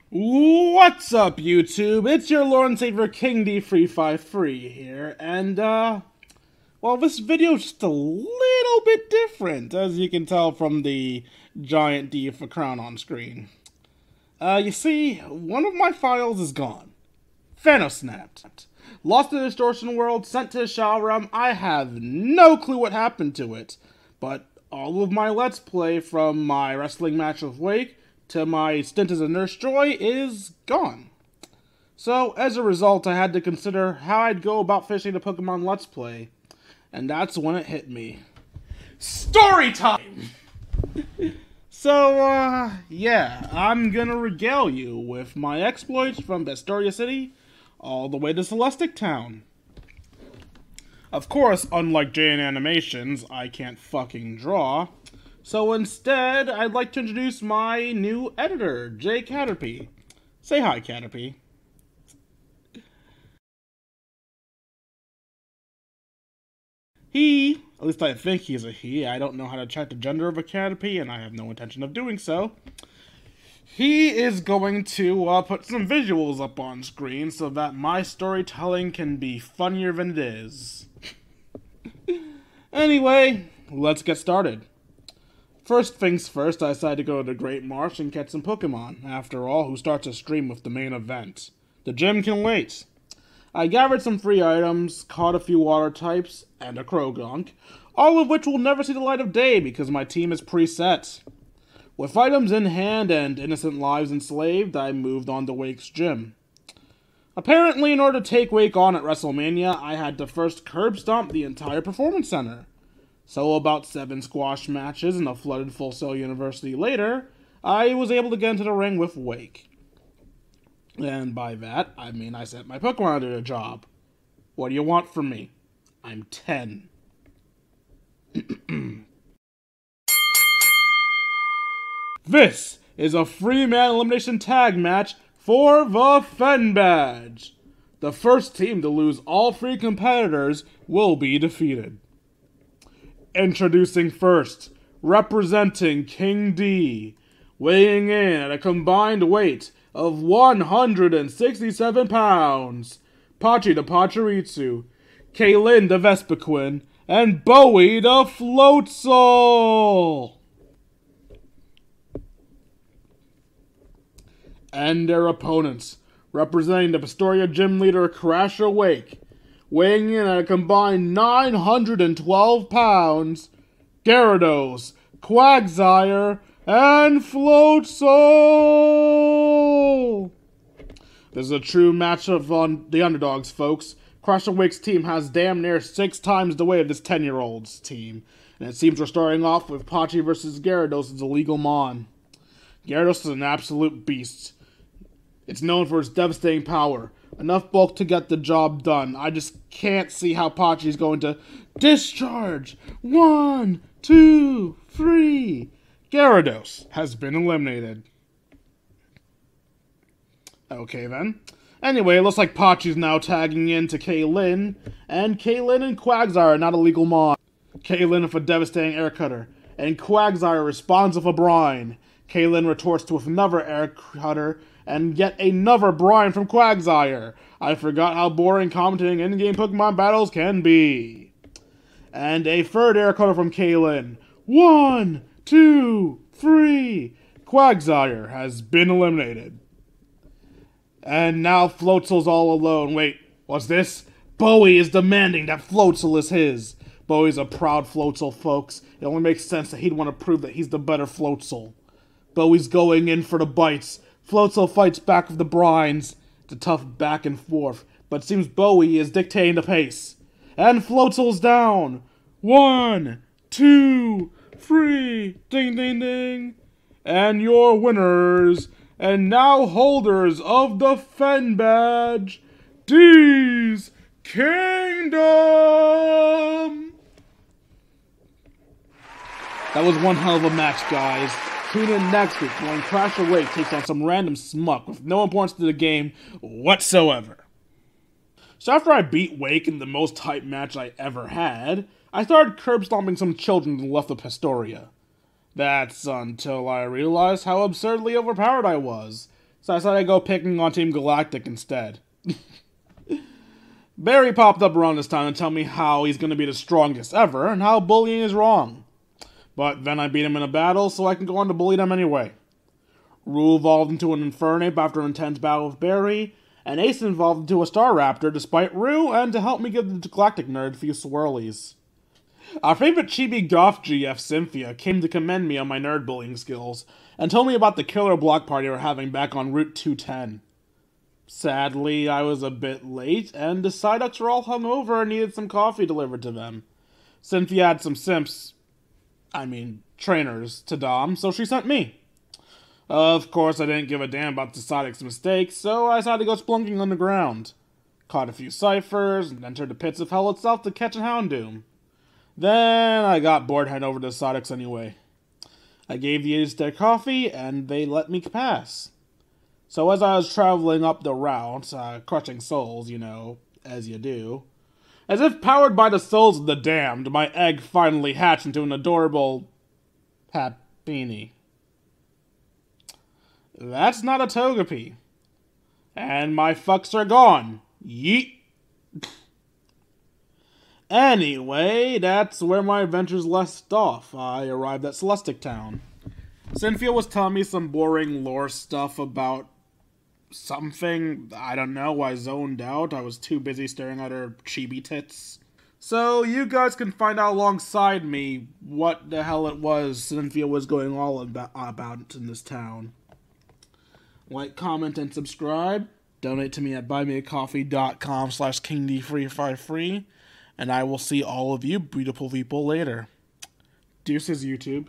What's up, YouTube? It's your Lord and Savior King D353 here, and, well, this video's just a little bit different, as you can tell from the giant D for crown on screen. You see, one of my files is gone. Snapped. Lost to the distortion world, sent to the Shadow Realm. I have no clue what happened to it, but all of my Let's Play from my wrestling match with Wake to my stint as a Nurse Joy is gone. So, as a result, I had to consider how I'd go about finishing the Pokemon Let's Play, and that's when it hit me. Story time! So, yeah, I'm gonna regale you with my exploits from Vestoria City all the way to Celestic Town. Of course, unlike JN Animations, I can't fucking draw. So instead, I'd like to introduce my new editor, Jay Caterpie. Say hi, Caterpie. He, at least I think he's a he, I don't know how to check the gender of a Caterpie, and I have no intention of doing so. He is going to put some visuals up on screen so that my storytelling can be funnier than it is. Anyway, let's get started. First things first, I decided to go to the Great Marsh and catch some Pokemon. After all, who starts a stream with the main event? The gym can wait. I gathered some free items, caught a few water types, and a Croagunk, all of which will never see the light of day because my team is preset. With items in hand and innocent lives enslaved, I moved on to Wake's gym. Apparently, in order to take Wake on at WrestleMania, I had to first curb stomp the entire Performance Center. So about 7 squash matches and a flooded Full Sail University later, I was able to get into the ring with Wake. And by that, I mean I sent my Pokemon to the job. What do you want from me? I'm 10. This is a free man elimination tag match for the Fen Badge. The first team to lose all 3 competitors will be defeated. Introducing first, representing King D, weighing in at a combined weight of 167 pounds, Pachi the Pachirisu, Kaylin the Vespiquen, and Bowie the Floatzel! And their opponents, representing the Vestoria Gym Leader Crasher Wake, weighing in at a combined 912 pounds, Gyarados, Quagsire, and Floatzel! This is a true matchup on the underdogs, folks. Crasher Wake's team has damn near 6 times the weight of this 10-year-old's team, and it seems we're starting off with Pachi versus Gyarados as a legal mon. Gyarados is an absolute beast. It's known for its devastating power. Enough bulk to get the job done. I just can't see how Pachi's going to discharge. 1, 2, 3. Gyarados has been eliminated. Okay then. Anyway, it looks like Pachi's now tagging in to Kaylin. And Kaylin and Quagsire are not a legal mon. Kaylin with a devastating air cutter. And Quagsire responds with a brine. Kaylin retorts with another air cutter. And yet another brine from Quagsire. I forgot how boring commentating in-game Pokemon battles can be. And a third air cutter from Kaylin. 1, 2, 3. Quagsire has been eliminated. And now Floatzel's all alone. Wait, what's this? Bowie is demanding that Floatzel is his. Bowie's a proud Floatzel, folks. It only makes sense that he'd want to prove that he's the better Floatzel. Bowie's going in for the bites. Floatzel fights back with the brines. It's a tough back and forth, but it seems Bowie is dictating the pace. And Floatzel's down. 1, 2, 3. Ding, ding, ding. And your winners, and now holders of the Fen Badge, D's Kingdom! That was one hell of a match, guys. Tune in next week when Crasher Wake takes on some random smuck with no importance to the game whatsoever. So after I beat Wake in the most hype match I ever had, I started curb stomping some children to the left of Vestoria. That's until I realized how absurdly overpowered I was. so I decided to go picking on Team Galactic instead. Barry popped up around this time to tell me how he's going to be the strongest ever, and how bullying is wrong. But then I beat him in a battle, so I can go on to bully them anyway. Rue evolved into an Infernape after an intense battle with Barry, and Ace evolved into a Star Raptor despite Rue, and to help me give the Galactic Nerd a few swirlies. Our favorite chibi goth GF, Cynthia, came to commend me on my nerd bullying skills, and told me about the killer block party we're having back on Route 210. Sadly, I was a bit late, and the Psyducks were all hungover and needed some coffee delivered to them. Cynthia had some trainers, to dom, so she sent me. Of course, I didn't give a damn about the Psyducks' mistakes, so I decided to go splunking underground. Caught a few ciphers, and entered the pits of hell itself to catch a Houndoom. Then I got bored heading over to the Psyducks anyway. I gave the idiots their coffee, and they let me pass. So as I was traveling up the route, crushing souls, as you do, as if powered by the souls of the damned, my egg finally hatched into an adorable Happiny. That's not a Togepi. And my fucks are gone. Yeet. Anyway, that's where my adventures left off. I arrived at Celestic Town. Cynthia was telling me some boring lore stuff about something. I don't know, I zoned out. I was too busy staring at her chibi tits. So you guys can find out alongside me what the hell it was Cynthia was going all about in this town. Like, comment, and subscribe. Donate to me at buymeacoffee.com/KingD353. And I will see all of you beautiful people later. Deuces, YouTube.